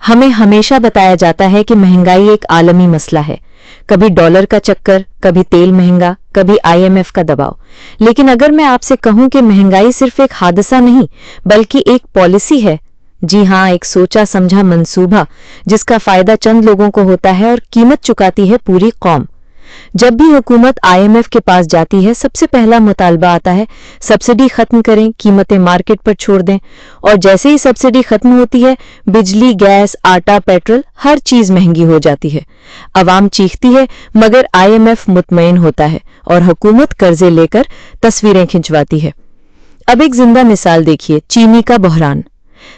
हमें हमेशा बताया जाता है कि महंगाई एक आलमी मसला है। कभी डॉलर का चक्कर, कभी तेल महंगा, कभी आईएमएफ का दबाव। लेकिन अगर मैं आपसे कहूं कि महंगाई सिर्फ एक हादसा नहीं बल्कि एक पॉलिसी है, जी हां, एक सोचा समझा मंसूबा जिसका फायदा चंद लोगों को होता है और कीमत चुकाती है पूरी कौम। जब भी हुकूमत आईएमएफ के पास जाती है, सबसे पहला मुतालबा आता है सब्सिडी खत्म करें, कीमतें मार्केट पर छोड़ दें। और जैसे ही सब्सिडी खत्म होती है, बिजली, गैस, आटा, पेट्रोल, हर चीज महंगी हो जाती है। अवाम चीखती है मगर आईएमएफ मुतमईन होता है और हुकूमत कर्जे लेकर तस्वीरें खिंचवाती है। अब एक जिंदा मिसाल देखिए, चीनी का बहरान।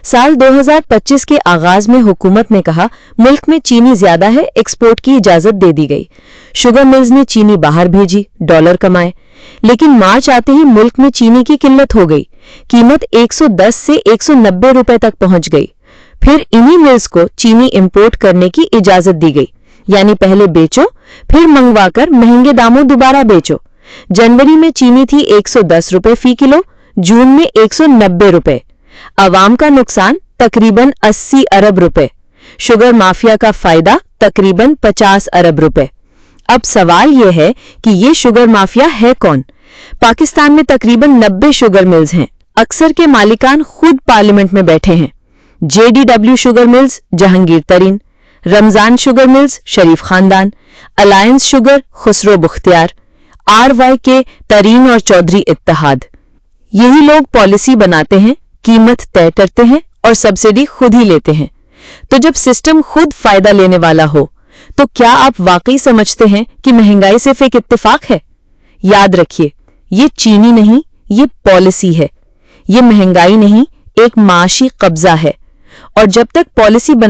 साल 2025 के आगाज में हुकूमत ने कहा मुल्क में चीनी ज्यादा है, एक्सपोर्ट की इजाजत दे दी गई। शुगर मिल्स ने चीनी बाहर भेजी, डॉलर कमाए। लेकिन मार्च आते ही मुल्क में चीनी की किल्लत हो गई, कीमत 110 से 190 रुपए तक पहुंच गई। फिर इन्हीं मिल्स को चीनी इंपोर्ट करने की इजाजत दी गई, यानी पहले बेचो, फिर मंगवाकर महंगे दामों दोबारा बेचो। जनवरी में चीनी थी 110 रुपए फी किलो, जून में 190 रुपए। अवाम का नुकसान तकरीबन 80 अरब रुपए, शुगर माफिया का फायदा तकरीबन 50 अरब रुपए। अब सवाल यह है कि ये शुगर माफिया है कौन? पाकिस्तान में तकरीबन 90 शुगर मिल्स हैं। अक्सर के मालिकान खुद पार्लियामेंट में बैठे हैं। जेडीडब्ल्यू शुगर मिल्स जहांगीर तरीन, रमजान शुगर मिल्स शरीफ खानदान, अलायंस शुगर खुसरो बुख्तियार, RYK तरीन और चौधरी इत्तेहाद। यही लोग पॉलिसी बनाते हैं, कीमत तय करते हैं और सब्सिडी खुद ही लेते हैं। तो जब सिस्टम खुद फायदा लेने वाला हो, तो क्या आप वाकई समझते हैं कि महंगाई सिर्फ एक इत्तेफाक है? याद रखिए, ये चीनी नहीं, ये पॉलिसी है। ये महंगाई नहीं, एक माशी कब्जा है। और जब तक पॉलिसी